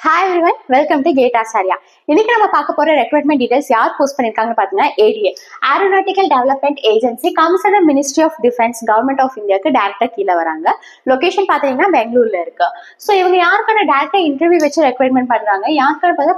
Hi everyone, welcome to Gate Acharya. இன்னைக்கு நம்ம பார்க்க போற ரெக்ரூட்மெண்ட் டீடைல்ஸ் யார் போஸ்ட் பண்ணிருக்காங்கன்னு பாத்தீங்கன்னா ADA aeronautical development agency comes under ministry of defence government of இந்தியாவுக்கு டைரக்டா கீழே வராங்க. லொகேஷன் பாத்தீங்கன்னா பெங்களூர்ல இருக்கு. ஸோ இவங்க யாருக்கான டைரக்டா இன்டர்வியூ வச்சு ரெக்ரூட்மெண்ட் பண்றாங்க, யாருக்கான பார்த்தா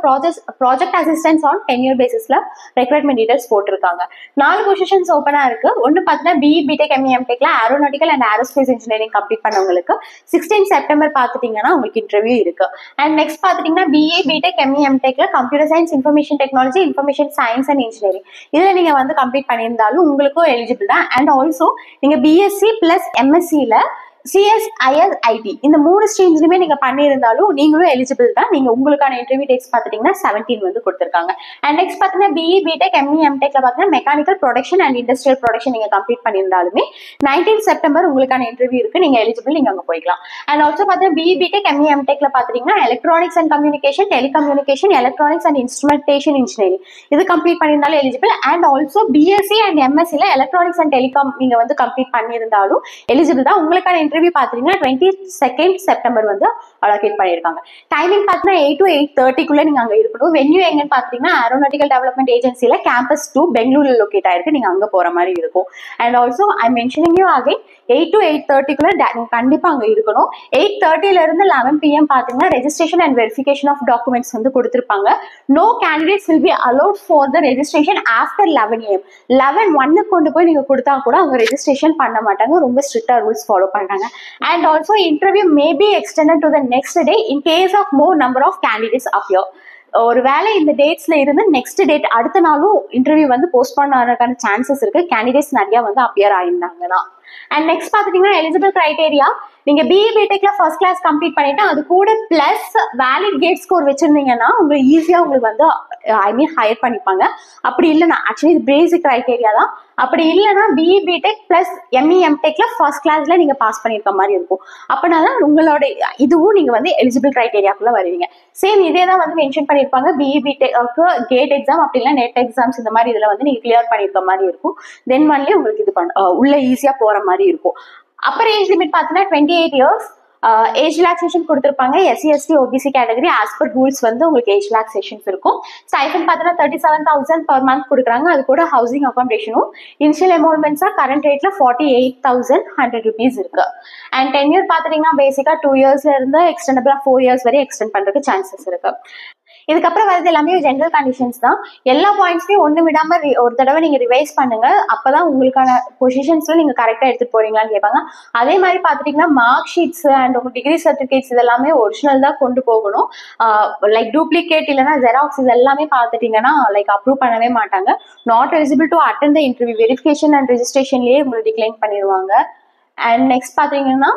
ப்ராஜெக்ட் அசிஸ்டன்ஸ் ஆன் 10 year பேசிஸ்ல ரெக்ரூட்மெண்ட் டீடைல்ஸ் போட்டிருக்காங்க. 4 பொசிஷன்ஸ் ஓப்பனா இருக்கு. ஒன்னு பாத்தீங்கன்னா BE BTech ME MTechல aeronautical and aerospace engineering complete பண்ணவங்களுக்கு 16 செப்டம்பர் பாத்துட்டீங்கன்னா உங்களுக்கு இன்டர்வியூ இருக்கு. அண்ட் நெக்ஸ்ட் பாத்துட்டீங்கன்னா BE BTech ME MTechல computer science, information technology, information science and engineering இதுல நீங்க வந்து கம்ப்ளீட் பண்ணியிருந்தாலும் உங்களுக்கும் எலிஜிபிள் தான். அண்ட் ஆல்சோ நீங்க BSc பிளஸ் MScல CSIS IT இந்த 3 ஸ்ட்ரீம்ஸ்லுமே நீங்க பண்ணியிருந்தாலும் நீங்களும் எலிஜிபிள் தான். நீங்க உங்களுக்கான இன்டர்வியூ டேட்ஸ் பாத்துட்டீங்கன்னா 17 வந்து கொடுத்திருக்காங்க. அண்ட் நெக்ஸ்ட் பாத்தீங்கன்னா BE BTech ME MTechல பாத்தீங்கன்னா mechanical production and industrial production நீங்க கம்ப்ளீட் பண்ணியிருந்தாலுமே 19 செப்டம்பர் உங்களுக்கான இன்டர்வியூ இருக்கு, நீங்க எலிஜிபிள், நீங்க அங்க போய்க்கலாம். அண்ட் ஆல்சோ பாத்தீங்கன்னா BE BTech ME MTechல பாத்தீங்கன்னா electronics and communication, telecommunication, electronics and instrumentation engineering இது கம்ப்ளீட் பண்ணியிருந்தாலும் eligible. And also BSc and MScல எலக்ட்ரானிக்ஸ் அண்ட் டெலிகாம் நீங்க வந்து கம்ப்ளீட் பண்ணியிருந்தாலும் எலிஜிபிள் தான். உங்களுக்கான இன்டர்வியூ பாத்தீங்கன்னா 22nd செப்டம்பர் வந்து அலோகேட் பண்ணிருக்காங்க. டைமிங் பாத்தீங்கன்னா 8 to 8:30 நீங்க அங்க இருக்கணும். வென்யூ எங்கன்னு பாத்தீங்கன்னா ஏரோநாட்டிக்கல் டெவலப்மெண்ட் ஏஜென்சில கேம்பஸ் 2 பெங்களூர்ல லொகேட் ஆயிருக்கு, நீங்க அங்க போற மாதிரி இருக்கும். And also I mentioning you again 8 to 8:30 நீங்க கண்டிப்பா அங்க இருக்கணும். 8:30 இருந்து 11 PM பாத்தீங்கன்னா registration and verification of documents வந்து கொடுத்திருப்பாங்க. No candidates will be allot for the registration after 11 AM. 11 கொண்டு போய் நீங்க கொடுத்தா கூட அவங்க ரெஜிஸ்ட்ரேஷன் பண்ண மாட்டாங்க, ரொம்ப ஸ்ட்ரிக்டா ரூல்ஸ் ஃபாலோ பண்றாங்க. And also interview may be extended to the next day in case of more number of candidates appear. ஒரு வேலை இந்த டேட்ஸ்ல இருந்து நெக்ஸ்ட் டேட் அடுத்த நாளும் இன்டர்வியூ வந்து போஸ்ட்போன் ஆகிறதுக்கான சான்சஸ் இருக்கு, கேண்டிடேட்ஸ் நிறைய வந்து அப்பியர் ஆயிருந்தாங்கன்னா. அண்ட் நெக்ஸ்ட் பாத்துட்டீங்கன்னா எலிஜிபிள் கிரைடேரியா, நீங்க BE BTechல ஃபர்ஸ்ட் கிளாஸ் கம்ப்ளீட் பண்ணிட்டு அது கூட பிளஸ் வேலிட் கேட் ஸ்கோர் வச்சிருந்தீங்கன்னா உங்களுக்கு ஈஸியா உங்களுக்கு வந்து ஹையர் பண்ணிப்பாங்க. அப்படி இல்லைன்னா ஆக்சுவலி இது பேசிக் கிரைடேரியா தான். அப்படி இல்லைன்னா BE BTech பிளஸ் ME MTechல ஃபர்ஸ்ட் கிளாஸ்ல நீங்க பாஸ் பண்ணிருக்க மாதிரி இருக்கும். அப்படின்னா உங்களோட இதுவும் நீங்க வந்து எலிஜிபிள் கிரைடேரியாக்குள்ள வருவீங்க. சேம் இதே தான் வந்து மென்ஷன் பண்ணிருப்பாங்க. BE BTechக்கு கேட் எக்ஸாம் அப்படி இல்லை நெட் எக்ஸாம்ஸ் இந்த மாதிரி இதுல வந்து நீங்க கிளியர் பண்ணிருக்க மாதிரி இருக்கும். தென் ஒன்லி உங்களுக்கு இது உள்ள ஈஸியா போற மாதிரி இருக்கும். அப்பர் ஏஜ் லிமிட் பாத்தீங்கன்னா 28 years. ஏஜ் ரிலாக்ஸேஷன் கொடுத்திருப்பாங்க. SC ST OBC category as per rules வந்து உங்களுக்கு ஏஜ் ரிலாக்ஸேஷன்ஸ் இருக்கும். ஸ்டைஃபன் பார்த்தீங்கன்னா 37,000 per month கொடுக்குறாங்க. அது கூட ஹவுசிங் அகாமடேஷனும் இனிஷியல் எமௌண்ட்மெண்ட்ஸா கரண்ட் ரேட்ல 48,100 rupees இருக்கு. அண்ட் 10 year பாத்தீங்கன்னா பேசிக்கா 2 yearsல இருந்து எக்ஸ்டெண்டபிளா 4 years வரை எக்ஸ்டெண்ட் பண்றதுக்கு சான்சஸ் இருக்கு. இதுக்கப்புறம் வரது எல்லாமே ஜென்ரல் கண்டிஷன்ஸ் தான். எல்லா பாயிண்ட்ஸ்லயும் ஒண்ணு விடாம ஒரு தடவை நீங்க ரிவைஸ் பண்ணுங்க. அப்பதான் உங்களுக்கான பொசிஷன்ஸ்ல நீங்க கரெக்டா எடுத்துட்டு போறீங்களான்னு கேட்பாங்க. அதே மாதிரி பாத்துட்டீங்கன்னா மார்க் ஷீட்ஸ் அண்ட் உங்க டிகிரி சர்டிபிகேட்ஸ் இதெல்லாமே ஒரிஜினல் தான் கொண்டு போகணும். லைக் டூப்ளிகேட் இல்லைன்னா ஜெராக்ஸ் இது எல்லாமே பாத்துட்டீங்கன்னா லைக் அப்ரூவ் பண்ணவே மாட்டாங்க. Not eligible to attend the interview, verification and ரெஜிஸ்ட்ரேஷன்லயே உங்களுக்கு டிக்ளைன் பண்ணிடுவாங்க. அண்ட் நெக்ஸ்ட் பாத்தீங்கன்னா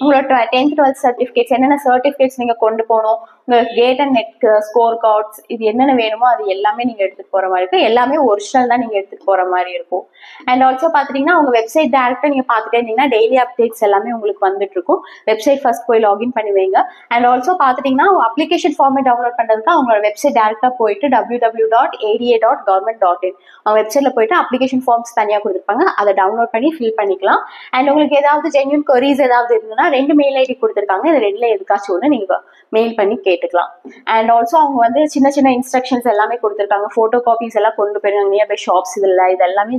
உங்களோட 10th 12th சர்டிபிகேட்ஸ் என்னென்ன சர்டிபிகேட்ஸ் நீங்க கொண்டு போகணும், உங்களுக்கு GATE and NET score cards இது என்னென்ன வேணுமோ அது எல்லாமே நீங்க எடுத்துட்டு போற மாதிரி இருக்கும். எல்லாமே ஒரிஜினல் தான் நீங்க எடுத்துட்டு போற மாதிரி இருக்கும். அண்ட் ஆல்சோ பாத்துட்டீங்கன்னா உங்க வெப்சைட் டேரக்டா நீங்க பாத்துட்டே இருந்தீங்கன்னா டெய்லி அப்டேட்ஸ் எல்லாமே உங்களுக்கு வந்துட்டு இருக்கும். வெப்சைட் ஃபர்ஸ்ட் போய் லாகின் பண்ணுவீங்க. அண்ட் ஆல்சோ பாத்துட்டீங்கன்னா அப்ளிகேஷன் ஃபார்மே டவுன்லோட் பண்றதுக்கு அவங்களோட வெப்சைட் டேரக்டா போயிட்டு www.ada.government.in அவங்க வெப்சைட்ல போயிட்டு அப்ளிகேஷன் ஃபார்ம்ஸ் தனியா கொடுத்துருப்பாங்க, அதை டவுன்லோட் பண்ணி ஃபில் பண்ணிக்கலாம். அண்ட் உங்களுக்கு ஏதாவது ஜென்யூன் queries ஏதாவது இருந்ததுன்னா 2 மெயில் ஐடி கொடுத்துருக்காங்க. இது 2ல எதுக்காச்சும் ஒன்று நீங்க மெயில் பண்ணி கேட்டுக்கலாம். அண்ட் ஆல்சோ அவங்க வந்து சின்ன சின்ன இன்ஸ்ட்ரக்ஷன்ஸ் எல்லாமே கொடுத்துருக்காங்க. போட்டோ காப்பீஸ் எல்லாம் கொண்டு போயிருக்காங்க. நியர்பை ஷாப்ஸ் இதுல இது எல்லாமே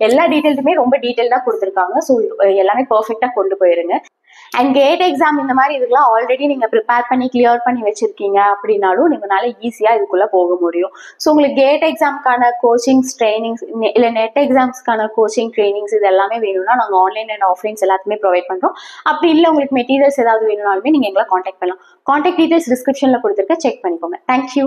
எல்லா டீட்டெயில்ஸுமே ரொம்ப டீட்டெயிலா கொடுத்துருக்காங்க. ஸோ எல்லாமே பர்ஃபெக்டா கொண்டு போயிருங்க. அண்ட் கேட் எக்ஸாம் இந்த மாதிரி இதுக்கெல்லாம் ஆல்ரெடி நீங்க ப்ரிப்பேர் பண்ணி கிளியர் பண்ணி வச்சிருக்கீங்க அப்படின்னாலும் நீங்களால ஈஸியா இதுக்குள்ள போக முடியும். ஸோ உங்களுக்கு கேட் எக்ஸாம்க்கான கோச்சிங்ஸ் ட்ரைனிங்ஸ் இல்லை நெட் எக்ஸாம்ஸ்க்கான கோச்சிங் ட்ரைனிங்ஸ் இது எல்லாமே வேணும்னா நாங்கள் ஆன்லைன் அண்ட் ஆஃப்லைன்ஸ் எல்லாத்துமே ப்ரொவைட் பண்றோம். அப்படி இல்லை உங்களுக்கு மெட்டீரியல்ஸ் ஏதாவது வேணும்னாலுமே நீங்க எங்களை காண்டாக்ட் பண்ணலாம். காண்டாக்ட் டீடைல்ஸ் டிஸ்கிரிப்ஷன்ல கொடுத்துருக்க, செக் பண்ணிக்கோங்க. தேங்க்யூ.